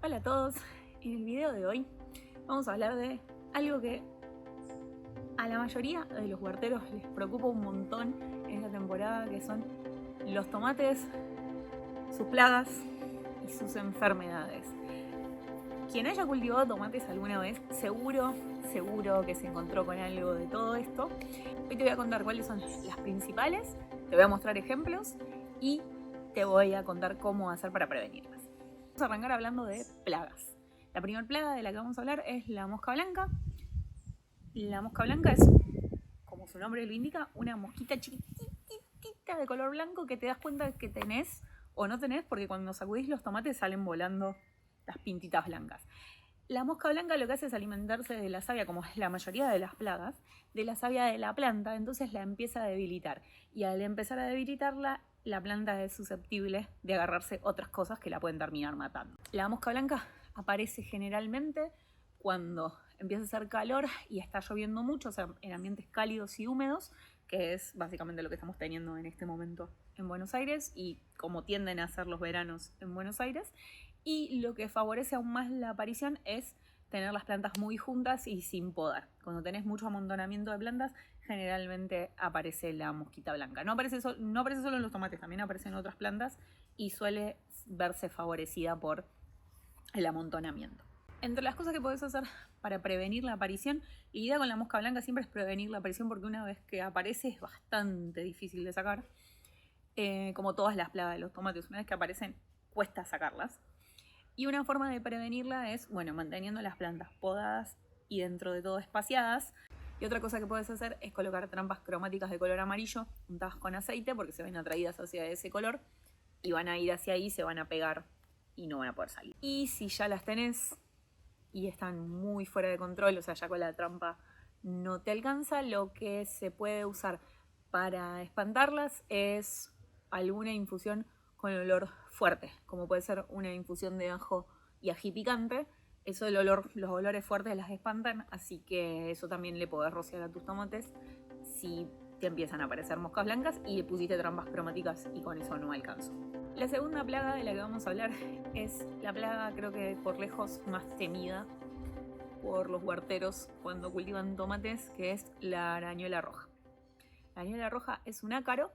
Hola a todos, en el video de hoy vamos a hablar de algo que a la mayoría de los huerteros les preocupa un montón en esta temporada, que son los tomates, sus plagas y sus enfermedades. Quien haya cultivado tomates alguna vez, seguro que se encontró con algo de todo esto. Hoy te voy a contar cuáles son las principales, te voy a mostrar ejemplos y te voy a contar cómo hacer para prevenirlas. Vamos a arrancar hablando de plagas. La primera plaga de la que vamos a hablar es la mosca blanca. La mosca blanca es, como su nombre lo indica, una mosquita chiquitita de color blanco que te das cuenta que tenés o no tenés, porque cuando sacudís los tomates salen volando las pintitas blancas. La mosca blanca lo que hace es alimentarse de la savia, como es la mayoría de las plagas, de la savia de la planta, entonces la empieza a debilitar. Y al empezar a debilitarla, la planta es susceptible de agarrarse otras cosas que la pueden terminar matando. La mosca blanca aparece generalmente cuando empieza a hacer calor y está lloviendo mucho, o sea, en ambientes cálidos y húmedos, que es básicamente lo que estamos teniendo en este momento en Buenos Aires y como tienden a ser los veranos en Buenos Aires. Y lo que favorece aún más la aparición es tener las plantas muy juntas y sin podar. Cuando tenés mucho amontonamiento de plantas, generalmente aparece la mosquita blanca. No aparece solo en los tomates, también aparece en otras plantas y suele verse favorecida por el amontonamiento. Entre las cosas que podés hacer para prevenir la aparición, la idea con la mosca blanca siempre es prevenir la aparición, porque una vez que aparece es bastante difícil de sacar. Como todas las plagas de los tomates, una vez que aparecen cuesta sacarlas. Y una forma de prevenirla es, manteniendo las plantas podadas y dentro de todo espaciadas. Y otra cosa que puedes hacer es colocar trampas cromáticas de color amarillo untadas con aceite, porque se ven atraídas hacia ese color y van a ir hacia ahí, se van a pegar y no van a poder salir. Y si ya las tenés y están muy fuera de control, o sea, ya con la trampa no te alcanza, lo que se puede usar para espantarlas es alguna infusión con olor fuerte, como puede ser una infusión de ajo y ají picante. Eso, los olores fuertes las espantan, así que eso también le podés rociar a tus tomates si te empiezan a aparecer moscas blancas y le pusiste trampas cromáticas y con eso no alcanzó. La segunda plaga de la que vamos a hablar es la plaga, creo que por lejos más temida por los huerteros cuando cultivan tomates, que es la arañuela roja. La arañuela roja es un ácaro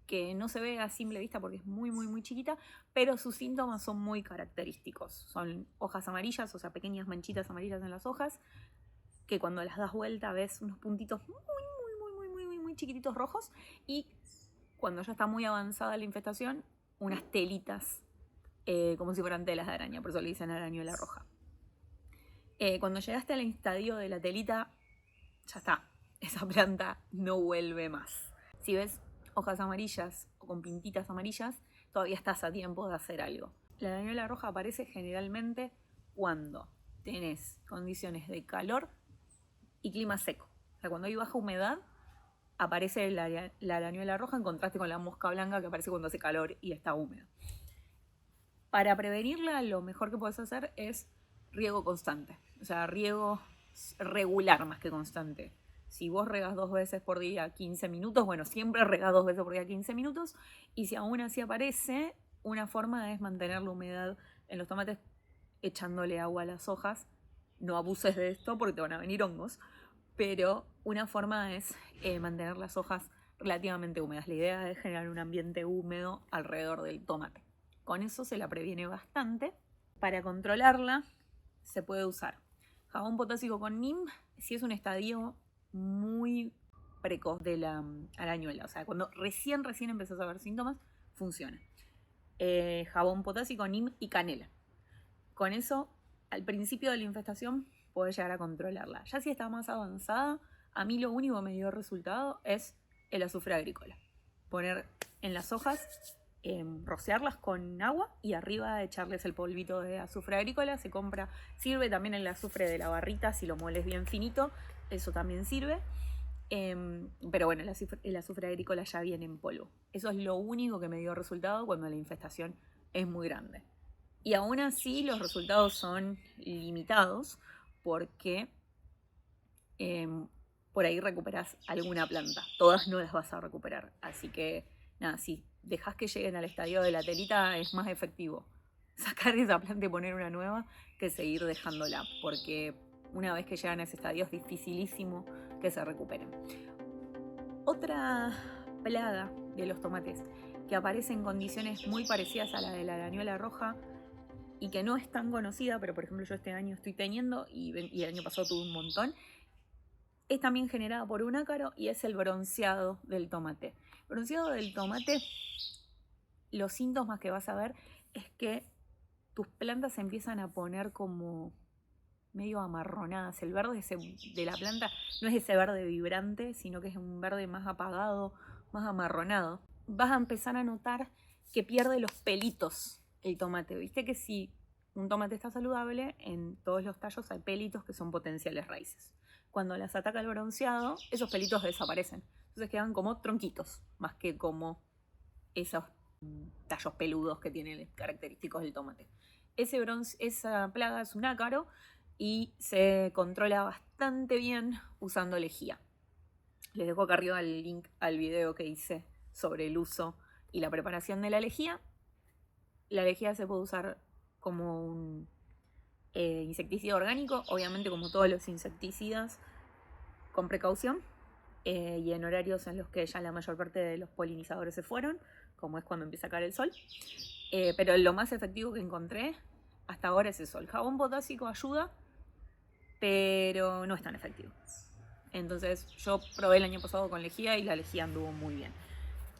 que no se ve a simple vista porque es muy chiquita, pero sus síntomas son muy característicos. Son hojas amarillas, o sea, pequeñas manchitas amarillas en las hojas, que cuando las das vuelta ves unos puntitos muy chiquititos rojos, y cuando ya está muy avanzada la infestación, unas telitas, como si fueran telas de araña, por eso le dicen arañuela roja. Cuando llegaste al estadio de la telita, ya está, esa planta no vuelve más. Si ves hojas amarillas o con pintitas amarillas, todavía estás a tiempo de hacer algo. La arañuela roja aparece generalmente cuando tenés condiciones de calor y clima seco. O sea, cuando hay baja humedad, aparece la arañuela roja en contraste con la mosca blanca, que aparece cuando hace calor y está húmedo. Para prevenirla, lo mejor que puedes hacer es riego constante. O sea, riego regular más que constante. Si vos regas 2 veces por día 15 minutos, siempre regás 2 veces por día 15 minutos. Y si aún así aparece, una forma es mantener la humedad en los tomates echándole agua a las hojas. No abuses de esto porque te van a venir hongos. Pero una forma es mantener las hojas relativamente húmedas. La idea es generar un ambiente húmedo alrededor del tomate. Con eso se la previene bastante. Para controlarla se puede usar jabón potásico con NIM si es un estadio muy precoz de la arañuela. O sea, cuando recién empezás a ver síntomas, funciona. Jabón potásico, NIM y canela. Con eso, al principio de la infestación, podés llegar a controlarla. Ya si está más avanzada, a mí lo único que me dio resultado es el azufre agrícola. Poner en las hojas, rociarlas con agua y arriba echarles el polvito de azufre agrícola. Se compra, sirve también el azufre de la barrita, si lo moles bien finito, eso también sirve. Pero el azufre agrícola ya viene en polvo. Eso es lo único que me dio resultado cuando la infestación es muy grande. Y aún así los resultados son limitados porque por ahí recuperás alguna planta. Todas no las vas a recuperar. Así que nada, si dejás que lleguen al estadio de la telita es más efectivo sacar esa planta y poner una nueva que seguir dejándola, porque una vez que llegan a ese estadio es dificilísimo que se recuperen. Otra plaga de los tomates que aparece en condiciones muy parecidas a la de la arañuela roja y que no es tan conocida, pero por ejemplo yo este año estoy teniendo y el año pasado tuve un montón, es también generada por un ácaro y es el bronceado del tomate. El bronceado del tomate, los síntomas que vas a ver es que tus plantas se empiezan a poner como medio amarronadas. El verde de la planta no es ese verde vibrante, sino que es un verde más apagado, más amarronado. Vas a empezar a notar que pierde los pelitos el tomate. Viste que si un tomate está saludable, en todos los tallos hay pelitos que son potenciales raíces. Cuando las ataca el bronceado, esos pelitos desaparecen. Entonces quedan como tronquitos, más que como esos tallos peludos que tienen característicos del tomate. Esa plaga es un ácaro y se controla bastante bien usando lejía. Les dejo acá arriba el link al video que hice sobre el uso y la preparación de la lejía. La lejía se puede usar como un insecticida orgánico, obviamente como todos los insecticidas, con precaución y en horarios en los que ya la mayor parte de los polinizadores se fueron, como es cuando empieza a caer el sol. Pero lo más efectivo que encontré hasta ahora es eso. El jabón potásico ayuda, pero no es tan efectivo. Entonces yo probé el año pasado con lejía y la lejía anduvo muy bien.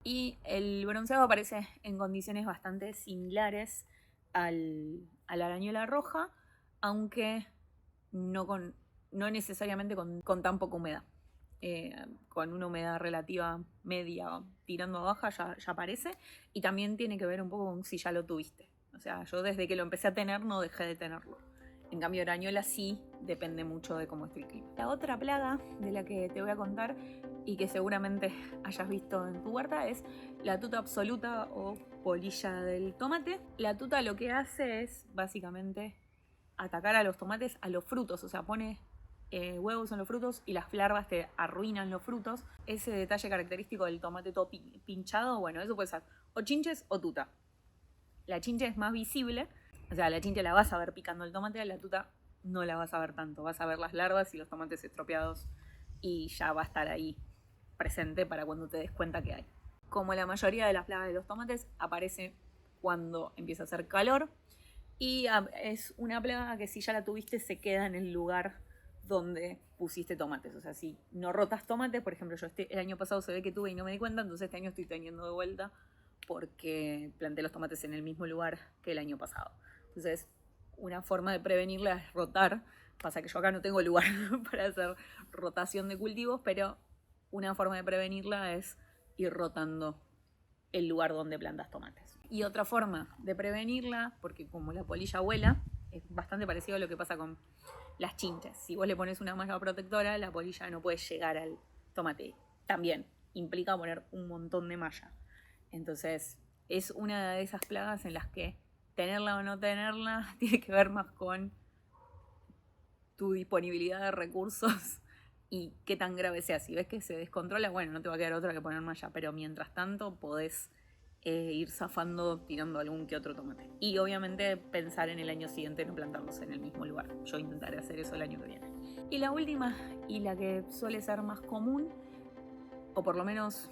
Y el bronceado aparece en condiciones bastante similares a la arañuela roja, aunque no necesariamente con tan poca humedad. Con una humedad relativa media tirando a baja ya aparece, y también tiene que ver un poco con si ya lo tuviste. O sea, yo desde que lo empecé a tener no dejé de tenerlo. En cambio, arañuela sí, depende mucho de cómo esté el clima. La otra plaga de la que te voy a contar y que seguramente hayas visto en tu huerta es la tuta absoluta o polilla del tomate. La tuta lo que hace es básicamente atacar a los tomates, a los frutos, o sea, pone huevos en los frutos y las larvas te arruinan los frutos. Ese detalle característico del tomate todo pinchado, bueno, eso puede ser o chinches o tuta. La chinche es más visible, o sea, la chinche la vas a ver picando el tomate, la tuta no la vas a ver tanto, vas a ver las larvas y los tomates estropeados y ya va a estar ahí presente para cuando te des cuenta que hay. Como la mayoría de las plagas de los tomates, aparece cuando empieza a hacer calor y es una plaga que si ya la tuviste se queda en el lugar donde pusiste tomates. O sea, si no rotas tomates, por ejemplo, yo el año pasado se ve que tuve y no me di cuenta, entonces este año estoy teniendo de vuelta porque planté los tomates en el mismo lugar que el año pasado. Entonces, una forma de prevenirla es rotar. Pasa que yo acá no tengo lugar para hacer rotación de cultivos, pero una forma de prevenirla es ir rotando el lugar donde plantas tomates. Y otra forma de prevenirla, porque como la polilla vuela, es bastante parecido a lo que pasa con las chinches. Si vos le pones una malla protectora, la polilla no puede llegar al tomate. También implica poner un montón de malla. Entonces, es una de esas plagas en las que tenerla o no tenerla tiene que ver más con tu disponibilidad de recursos y qué tan grave sea. Si ves que se descontrola, bueno, no te va a quedar otra que poner malla, pero mientras tanto podés ir zafando tirando algún que otro tomate. Y obviamente pensar en el año siguiente no plantarlos en el mismo lugar. Yo intentaré hacer eso el año que viene. Y la última, y la que suele ser más común, o por lo menos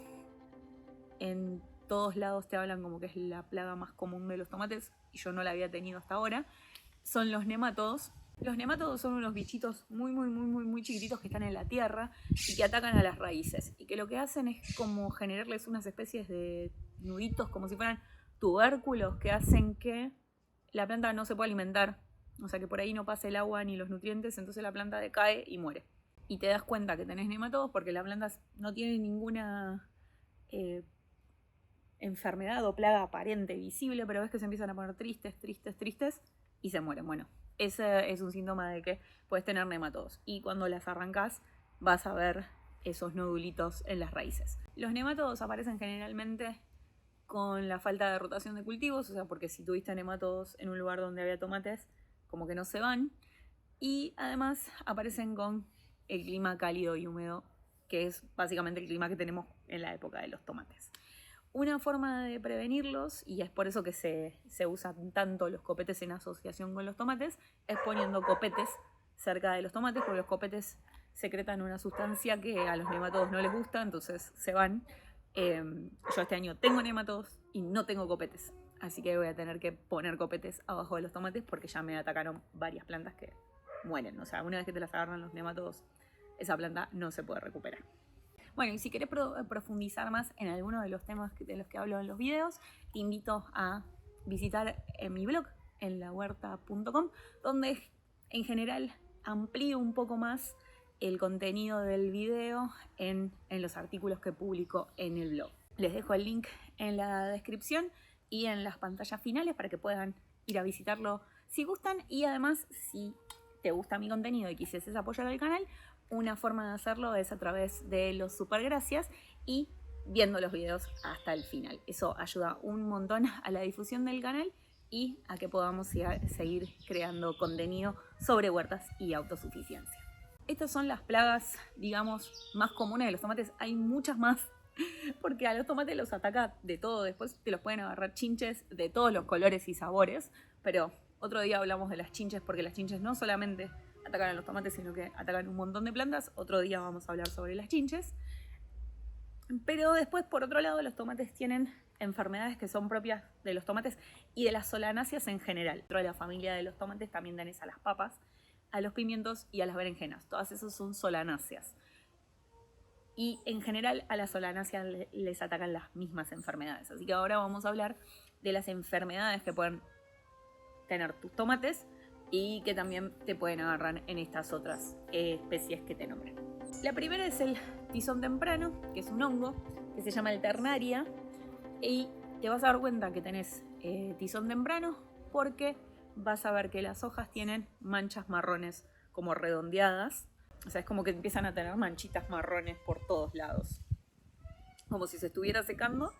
en todos lados te hablan como que es la plaga más común de los tomates, y yo no la había tenido hasta ahora, son los nemátodos. Los nemátodos son unos bichitos muy chiquititos que están en la tierra y que atacan a las raíces. Y que lo que hacen es como generarles unas especies de nuditos, como si fueran tubérculos, que hacen que la planta no se pueda alimentar. O sea, que por ahí no pase el agua ni los nutrientes, entonces la planta decae y muere. Y te das cuenta que tenés nemátodos porque la planta no tiene ninguna enfermedad o plaga aparente, visible, pero ves que se empiezan a poner tristes y se mueren. Bueno, ese es un síntoma de que puedes tener nematodos. Y cuando las arrancas vas a ver esos nodulitos en las raíces. Los nematodos aparecen generalmente con la falta de rotación de cultivos, o sea, porque si tuviste nematodos en un lugar donde había tomates, como que no se van. Y además aparecen con el clima cálido y húmedo, que es básicamente el clima que tenemos en la época de los tomates. Una forma de prevenirlos, y es por eso que se usan tanto los copetes en asociación con los tomates, es poniendo copetes cerca de los tomates, porque los copetes secretan una sustancia que a los nematodos no les gusta, entonces se van. Yo este año tengo nematodos y no tengo copetes, así que voy a tener que poner copetes abajo de los tomates porque ya me atacaron varias plantas que mueren. O sea, una vez que te las agarran los nematodos, esa planta no se puede recuperar. Bueno, y si querés profundizar más en alguno de los temas de los que hablo en los videos, te invito a visitar mi blog en lahuerta.com, donde en general amplío un poco más el contenido del video en los artículos que publico en el blog. Les dejo el link en la descripción y en las pantallas finales para que puedan ir a visitarlo si gustan. Y además, si te gusta mi contenido y quisieses apoyar al canal, una forma de hacerlo es a través de los supergracias y viendo los videos hasta el final. Eso ayuda un montón a la difusión del canal y a que podamos seguir creando contenido sobre huertas y autosuficiencia. Estas son las plagas, digamos, más comunes de los tomates. Hay muchas más, porque a los tomates los ataca de todo. Después te los pueden agarrar chinches de todos los colores y sabores, pero otro día hablamos de las chinches, porque las chinches no solamente atacan a los tomates, sino que atacan un montón de plantas. Otro día vamos a hablar sobre las chinches. Pero después, por otro lado, los tomates tienen enfermedades que son propias de los tomates y de las solanáceas en general. Dentro de la familia de los tomates también tenés a las papas, a los pimientos y a las berenjenas. Todas esas son solanáceas. Y en general a las solanáceas les atacan las mismas enfermedades. Así que ahora vamos a hablar de las enfermedades que pueden tener tus tomates y que también te pueden agarrar en estas otras especies que te nombré. La primera es el tizón temprano, que es un hongo que se llama Alternaria, y te vas a dar cuenta que tenés tizón temprano porque vas a ver que las hojas tienen manchas marrones como redondeadas. O sea, es como que empiezan a tener manchitas marrones por todos lados, como si se estuviera secando,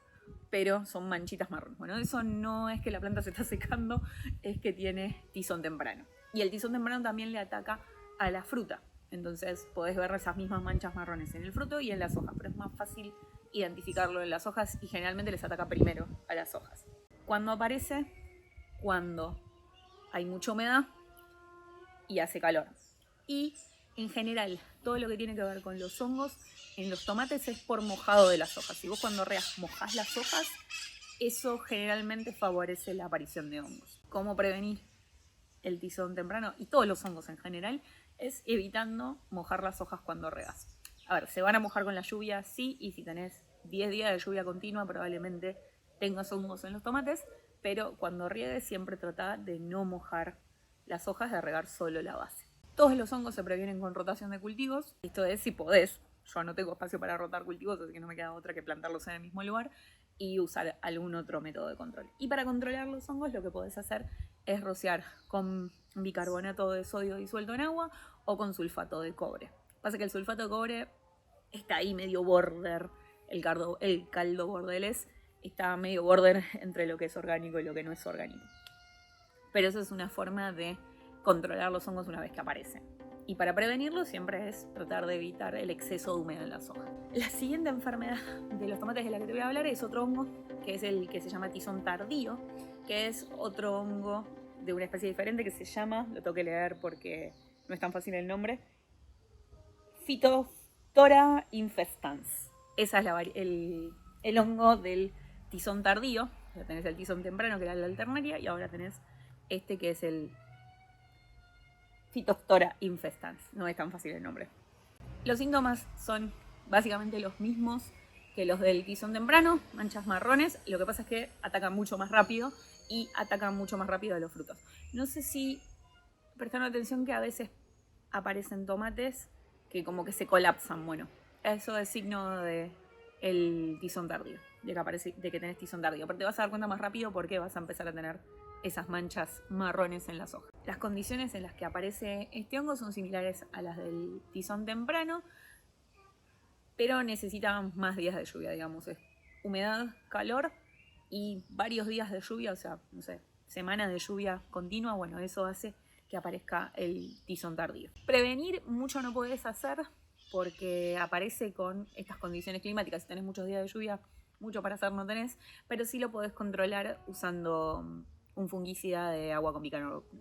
pero son manchitas marrones. Bueno, eso no es que la planta se está secando, es que tiene tizón temprano. Y el tizón temprano también le ataca a la fruta. Entonces podés ver esas mismas manchas marrones en el fruto y en las hojas, pero es más fácil identificarlo en las hojas y generalmente les ataca primero a las hojas. Cuando aparece, cuando hay mucha humedad y hace calor. Y en general, todo lo que tiene que ver con los hongos en los tomates es por mojado de las hojas. Si vos cuando mojás las hojas, eso generalmente favorece la aparición de hongos. ¿Cómo prevenir el tizón temprano y todos los hongos en general? Es evitando mojar las hojas cuando regas. A ver, se van a mojar con la lluvia, sí, y si tenés 10 días de lluvia continua probablemente tengas hongos en los tomates, pero cuando riegues siempre trata de no mojar las hojas, de regar solo la base. Todos los hongos se previenen con rotación de cultivos, esto es si podés. Yo no tengo espacio para rotar cultivos, así que no me queda otra que plantarlos en el mismo lugar y usar algún otro método de control. Y para controlar los hongos lo que podés hacer es rociar con bicarbonato de sodio disuelto en agua o con sulfato de cobre. Pasa que el sulfato de cobre está ahí medio border, el caldo bordelés está medio border entre lo que es orgánico y lo que no es orgánico. Pero eso es una forma de controlar los hongos una vez que aparecen. Y para prevenirlo siempre es tratar de evitar el exceso de humedad en las hojas. La siguiente enfermedad de los tomates de la que te voy a hablar es otro hongo, que es el que se llama tizón tardío, que es otro hongo de una especie diferente que se llama, lo tengo que leer porque no es tan fácil el nombre, Phytophthora infestans. Ese es el hongo del tizón tardío. Ya tenés el tizón temprano, que era la Alternaria, y ahora tenés este que es el Phytophthora infestans. No es tan fácil el nombre. Los síntomas son básicamente los mismos que los del tizón temprano, manchas marrones. Lo que pasa es que atacan mucho más rápido y atacan mucho más rápido a los frutos. No sé si prestaron atención que a veces aparecen tomates que como que se colapsan. Bueno, eso es signo de el tizón tardío, de que tenés tizón tardío. Pero te vas a dar cuenta más rápido porque vas a empezar a tener esas manchas marrones en las hojas. Las condiciones en las que aparece este hongo son similares a las del tizón temprano, pero necesitan más días de lluvia, digamos. Es humedad, calor y varios días de lluvia, o sea, no sé, semanas de lluvia continua. Bueno, eso hace que aparezca el tizón tardío. Prevenir mucho no podés hacer porque aparece con estas condiciones climáticas. Si tenés muchos días de lluvia, mucho para hacer no tenés, pero sí lo podés controlar usando un fungicida de agua con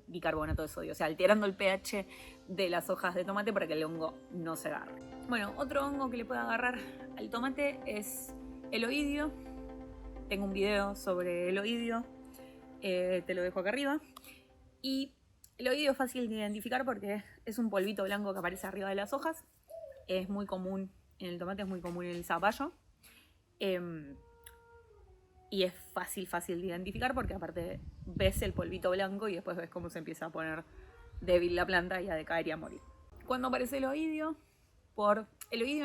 bicarbonato de sodio, o sea, alterando el pH de las hojas de tomate para que el hongo no se agarre. Bueno, otro hongo que le puede agarrar al tomate es el oidio. Tengo un video sobre el oidio, te lo dejo acá arriba. Y el oidio es fácil de identificar porque es un polvito blanco que aparece arriba de las hojas. Es muy común en el tomate, es muy común en el zapallo. Y es fácil de identificar porque aparte ves el polvito blanco y después ves cómo se empieza a poner débil la planta y a decaer y a morir. Cuando aparece el oidio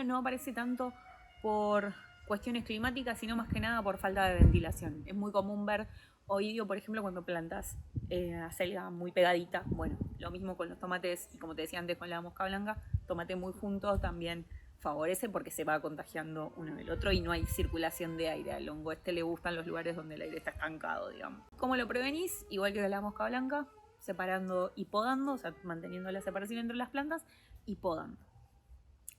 no aparece tanto por cuestiones climáticas, sino más que nada por falta de ventilación. Es muy común ver oidio, por ejemplo, cuando plantas acelga muy pegadita. Bueno, lo mismo con los tomates, y como te decía antes con la mosca blanca, tomate muy junto también favorece porque se va contagiando uno del otro y no hay circulación de aire. Al hongo le gustan los lugares donde el aire está estancado, digamos. ¿Cómo lo prevenís? Igual que la mosca blanca, separando y podando, o sea, manteniendo la separación entre las plantas y podando.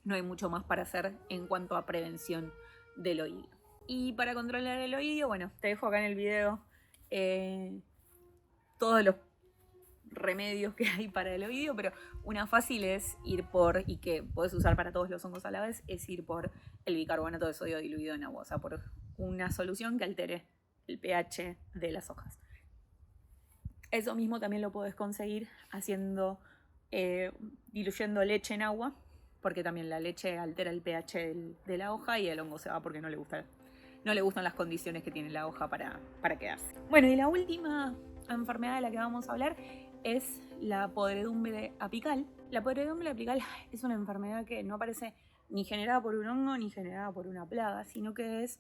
No hay mucho más para hacer en cuanto a prevención del oidio. Y para controlar el oidio, bueno, te dejo acá en el video todos los remedios que hay para el oidio, pero una fácil es ir por, y que podés usar para todos los hongos a la vez, es ir por el bicarbonato de sodio diluido en agua, o sea, por una solución que altere el pH de las hojas. Eso mismo también lo podés conseguir haciendo, diluyendo leche en agua, porque también la leche altera el pH de la hoja y el hongo se va porque no le gustan las condiciones que tiene la hoja para quedarse. Bueno, y la última enfermedad de la que vamos a hablar es la podredumbre apical. La podredumbre apical es una enfermedad que no aparece ni generada por un hongo ni generada por una plaga, sino que es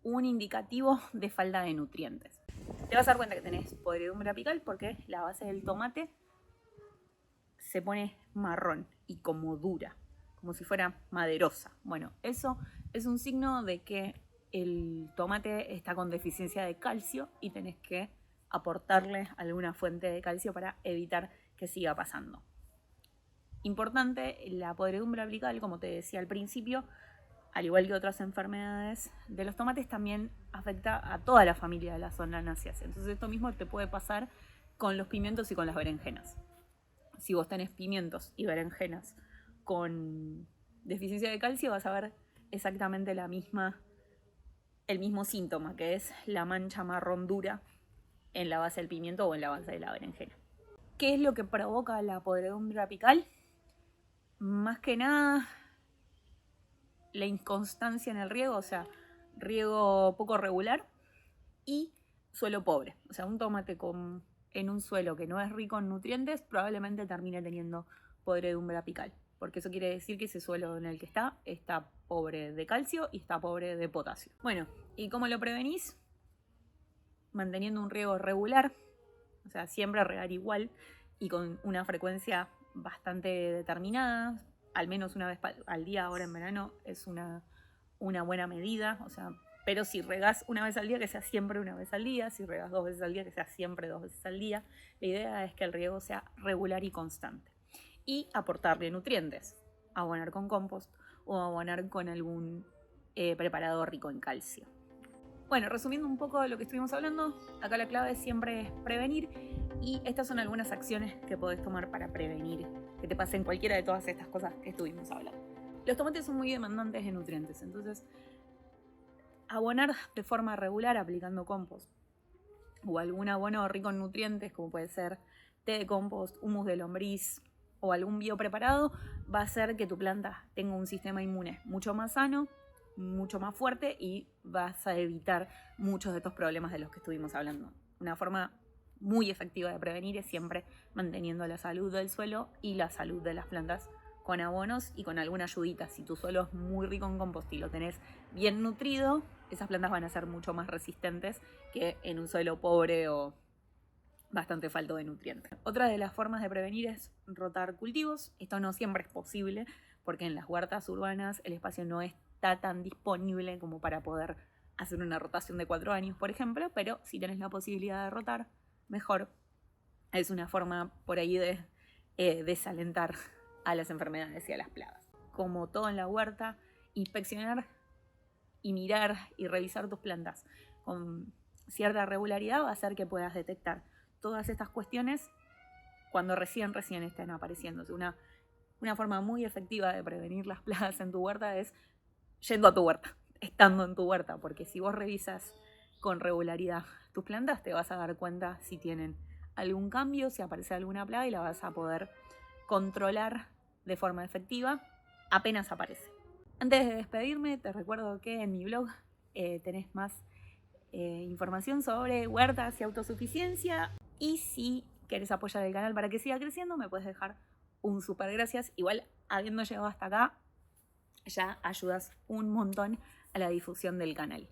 un indicativo de falta de nutrientes. Te vas a dar cuenta que tenés podredumbre apical porque la base del tomate se pone marrón y como dura, como si fuera maderosa. Bueno, eso es un signo de que el tomate está con deficiencia de calcio y tenés que aportarle alguna fuente de calcio para evitar que siga pasando. Importante, la podredumbre apical, como te decía al principio, al igual que otras enfermedades de los tomates, también afecta a toda la familia de las solanáceas. Entonces esto mismo te puede pasar con los pimientos y con las berenjenas. Si vos tenés pimientos y berenjenas con deficiencia de calcio, vas a ver exactamente el mismo síntoma, que es la mancha marrón dura en la base del pimiento o en la base de la berenjena. ¿Qué es lo que provoca la podredumbre apical? Más que nada, la inconstancia en el riego, o sea, riego poco regular y suelo pobre. O sea, un tomate en un suelo que no es rico en nutrientes probablemente termine teniendo podredumbre apical, porque eso quiere decir que ese suelo en el que está pobre de calcio y está pobre de potasio. Bueno, ¿y cómo lo prevenís? Manteniendo un riego regular, o sea, siempre regar igual y con una frecuencia bastante determinada, al menos una vez al día. Ahora en verano es una buena medida, o sea, pero si regás una vez al día, que sea siempre una vez al día. Si regás 2 veces al día, que sea siempre 2 veces al día. La idea es que el riego sea regular y constante. Y aportarle nutrientes, abonar con compost o abonar con algún preparado rico en calcio. Bueno, resumiendo un poco lo que estuvimos hablando, acá la clave siempre es prevenir, y estas son algunas acciones que podés tomar para prevenir que te pasen cualquiera de todas estas cosas que estuvimos hablando. Los tomates son muy demandantes de nutrientes, entonces abonar de forma regular aplicando compost o algún abono rico en nutrientes, como puede ser té de compost, humus de lombriz o algún biopreparado, va a hacer que tu planta tenga un sistema inmune mucho más sano, mucho más fuerte, y vas a evitar muchos de estos problemas de los que estuvimos hablando. Una forma muy efectiva de prevenir es siempre manteniendo la salud del suelo y la salud de las plantas con abonos y con alguna ayudita. Si tu suelo es muy rico en compost y lo tenés bien nutrido, esas plantas van a ser mucho más resistentes que en un suelo pobre o bastante falto de nutrientes. Otra de las formas de prevenir es rotar cultivos. Esto no siempre es posible porque en las huertas urbanas el espacio no está tan disponible como para poder hacer una rotación de 4 años, por ejemplo, pero si tenés la posibilidad de rotar, mejor. Es una forma por ahí de desalentar a las enfermedades y a las plagas. Como todo en la huerta, inspeccionar y mirar y revisar tus plantas con cierta regularidad va a hacer que puedas detectar todas estas cuestiones cuando recién estén apareciéndose. Una forma muy efectiva de prevenir las plagas en tu huerta es yendo a tu huerta, estando en tu huerta, porque si vos revisas con regularidad tus plantas, te vas a dar cuenta si tienen algún cambio, si aparece alguna plaga y la vas a poder controlar de forma efectiva apenas aparece. Antes de despedirme, te recuerdo que en mi blog tenés más información sobre huertas y autosuficiencia, y si querés apoyar el canal para que siga creciendo, me puedes dejar un súper gracias. Igual, habiendo llegado hasta acá, ya ayudas un montón a la difusión del canal.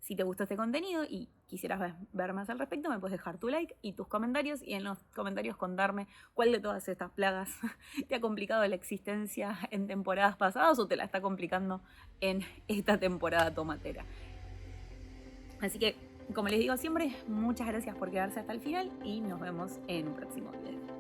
Si te gustó este contenido y quisieras ver más al respecto, me puedes dejar tu like y tus comentarios, y en los comentarios contarme cuál de todas estas plagas te ha complicado la existencia en temporadas pasadas o te la está complicando en esta temporada tomatera. Así que, como les digo siempre, muchas gracias por quedarse hasta el final y nos vemos en un próximo video.